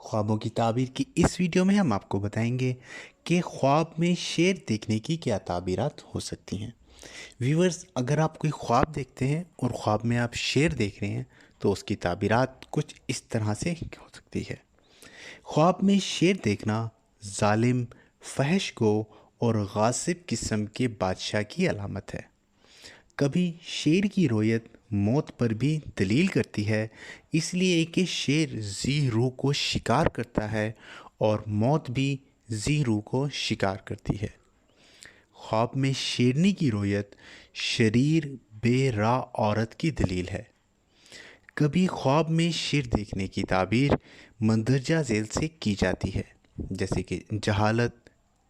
ख्वाबों की ताबीर की इस वीडियो में हम आपको बताएंगे कि ख्वाब में शेर देखने की क्या ताबीरात हो सकती हैं। व्यूअर्स, अगर आप कोई ख्वाब देखते हैं और ख्वाब में आप शेर देख रहे हैं तो उसकी ताबीरात कुछ इस तरह से हो सकती है। ख्वाब में शेर देखना जालिम, फहश गो और गासिब किस्म के बादशाह की अलामत है। कभी शेर की रोयत मौत पर भी दलील करती है, इसलिए कि शेर जी रूह को शिकार करता है और मौत भी जी रूह को शिकार करती है। ख्वाब में शेरनी की रोयत शरीर बेराह औरत की दलील है। कभी ख्वाब में शेर देखने की ताबीर मंदरजा झेल से की जाती है, जैसे कि जहालत,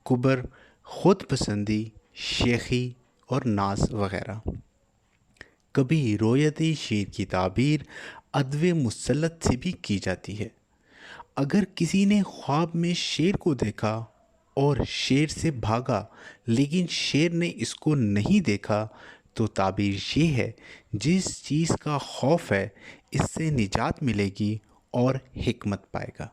कुबर, खुद पसंदी, शेखी और नाज वगैरह। कभी रोयत शेर की ताबीर अदव मुसल्लत से भी की जाती है। अगर किसी ने ख्वाब में शेर को देखा और शेर से भागा लेकिन शेर ने इसको नहीं देखा तो ताबीर ये है, जिस चीज़ का खौफ है इससे निजात मिलेगी और हिकमत पाएगा।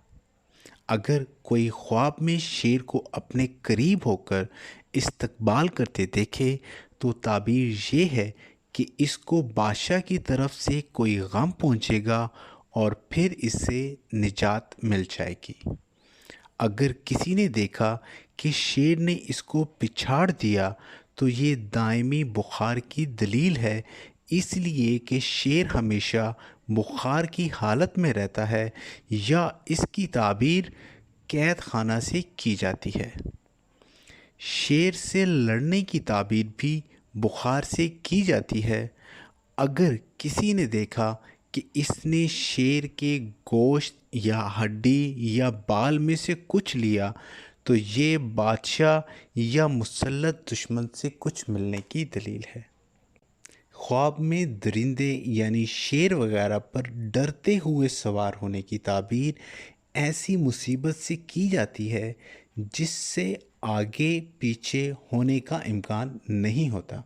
अगर कोई ख्वाब में शेर को अपने करीब होकर इस्तकबाल करते देखे तो ताबीर ये है कि इसको बादशाह की तरफ से कोई गम पहुंचेगा और फिर इससे निजात मिल जाएगी। अगर किसी ने देखा कि शेर ने इसको पिछाड़ दिया तो ये दायमी बुखार की दलील है, इसलिए कि शेर हमेशा बुखार की हालत में रहता है, या इसकी ताबीर कैद खाना से की जाती है। शेर से लड़ने की ताबीर भी बुखार से की जाती है। अगर किसी ने देखा कि इसने शेर के गोश्त या हड्डी या बाल में से कुछ लिया तो ये बादशाह या मुसल्लत दुश्मन से कुछ मिलने की दलील है। ख्वाब में दरिंदे यानी शेर वगैरह पर डरते हुए सवार होने की ताबीर ऐसी मुसीबत से की जाती है जिससे आगे पीछे होने का इम्कान नहीं होता।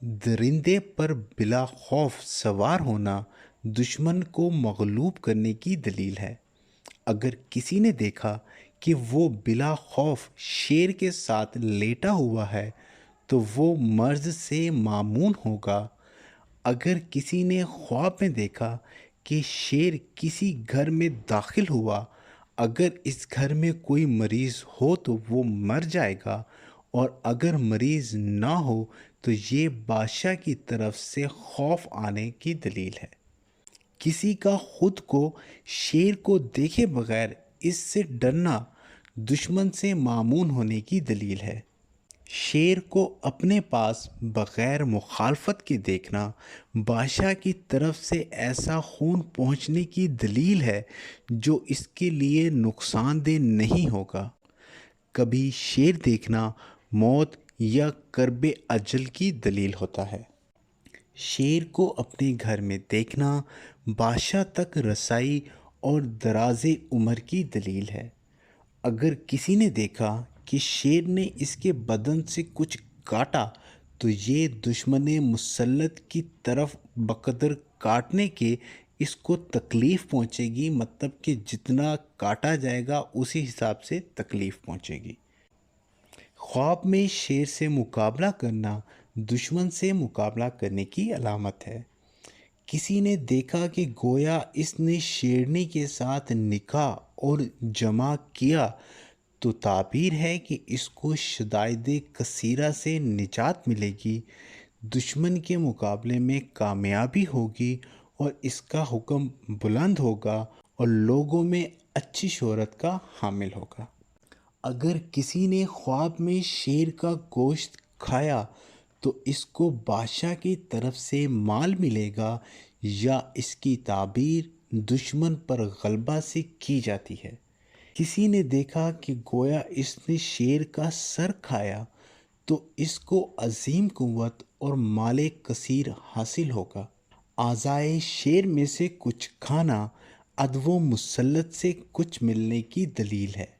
दरिंदे पर बिला खौफ सवार होना दुश्मन को मगलूब करने की दलील है। अगर किसी ने देखा कि वो बिला खौफ शेर के साथ लेटा हुआ है तो वो मर्ज से मामून होगा। अगर किसी ने ख्वाब में देखा कि शेर किसी घर में दाखिल हुआ, अगर इस घर में कोई मरीज़ हो तो वो मर जाएगा, और अगर मरीज़ ना हो तो ये बादशाह की तरफ से खौफ आने की दलील है। किसी का खुद को शेर को देखे बगैर इससे डरना दुश्मन से मामून होने की दलील है। शेर को अपने पास बग़ैर मुखालफत के देखना बादशाह की तरफ से ऐसा खून पहुंचने की दलील है जो इसके लिए नुकसानदेह नहीं होगा। कभी शेर देखना मौत या कर्ब अजल की दलील होता है। शेर को अपने घर में देखना बादशाह तक रसाई और दराज़े उम्र की दलील है। अगर किसी ने देखा कि शेर ने इसके बदन से कुछ काटा तो ये दुश्मन मुसल्लत की तरफ बकदर काटने के इसको तकलीफ़ पहुंचेगी, मतलब कि जितना काटा जाएगा उसी हिसाब से तकलीफ़ पहुंचेगी। ख्वाब में शेर से मुकाबला करना दुश्मन से मुकाबला करने की अलामत है। किसी ने देखा कि गोया इसने शेरनी के साथ निकाह और जमा किया तो ताबीर है कि इसको शदाइद कसीरा से निजात मिलेगी, दुश्मन के मुकाबले में कामयाबी होगी और इसका हुक्म बुलंद होगा और लोगों में अच्छी शोहरत का हामिल होगा। अगर किसी ने ख्वाब में शेर का गोश्त खाया तो इसको बादशाह की तरफ से माल मिलेगा, या इसकी ताबीर दुश्मन पर गलबा से की जाती है। किसी ने देखा कि गोया इसने शेर का सर खाया तो इसको अजीम कुव्वत और माले कसीर हासिल होगा। आज़ाए शेर में से कुछ खाना अदवो मुसल्लत से कुछ मिलने की दलील है।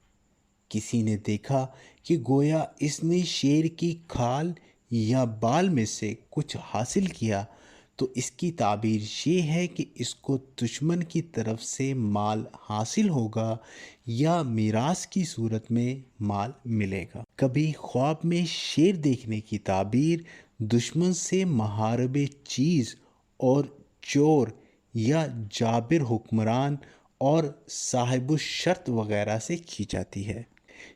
किसी ने देखा कि गोया इसने शेर की खाल या बाल में से कुछ हासिल किया تو اس کی تعبیر یہ ہے کہ اس کو دشمن کی طرف سے مال حاصل ہوگا یا میراث کی صورت میں مال ملے گا۔ کبھی خواب میں شیر دیکھنے کی تعبیر دشمن سے محارب چیز اور چور یا جابر حکمران اور صاحب الشرط وغیرہ سے کی جاتی ہے۔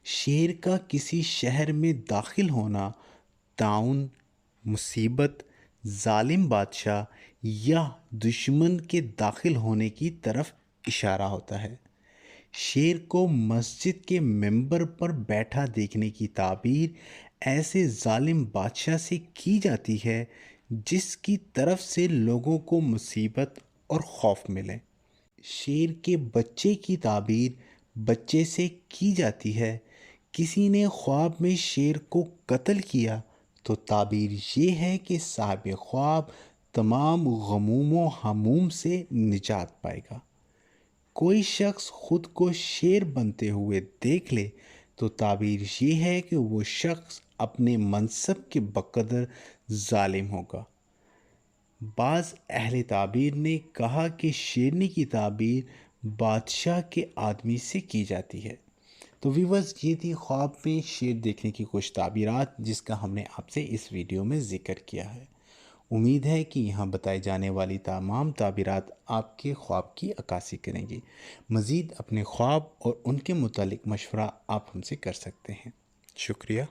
شیر کا کسی شہر میں داخل ہونا طاعون، مصیبت، ظالم بادشاہ یا دشمن کے داخل ہونے کی طرف اشارہ ہوتا ہے۔ شیر کو مسجد کے ممبر پر بیٹھا دیکھنے کی تعبیر ایسے ظالم بادشاہ سے کی جاتی ہے جس کی طرف سے لوگوں کو مصیبت اور خوف ملے۔ شیر کے بچے کی تعبیر بچے سے کی جاتی ہے۔ کسی نے خواب میں شیر کو قتل کیا تو تعبیر یہ ہے کہ صاحب خواب تمام غموم و ہموم سے نجات پائے گا۔ کوئی شخص خود کو شیر بنتے ہوئے دیکھ لے تو تعبیر یہ ہے کہ وہ شخص اپنے منصب کے بقدر ظالم ہوگا۔ بعض اہل تعبیر نے کہا کہ شیرنی کی تعبیر بادشاہ کے آدمی سے کی جاتی ہے۔ تو ویورز، یہ تھی خواب میں شیر دیکھنے کی کچھ تعبیرات جس کا ہم نے آپ سے اس ویڈیو میں ذکر کیا ہے۔ امید ہے کہ یہاں بتائی جانے والی تمام تعبیرات آپ کے خواب کی عکاسی کریں گی۔ مزید اپنے خواب اور ان کے متعلق مشورہ آپ ہم سے کر سکتے ہیں۔ شکریہ۔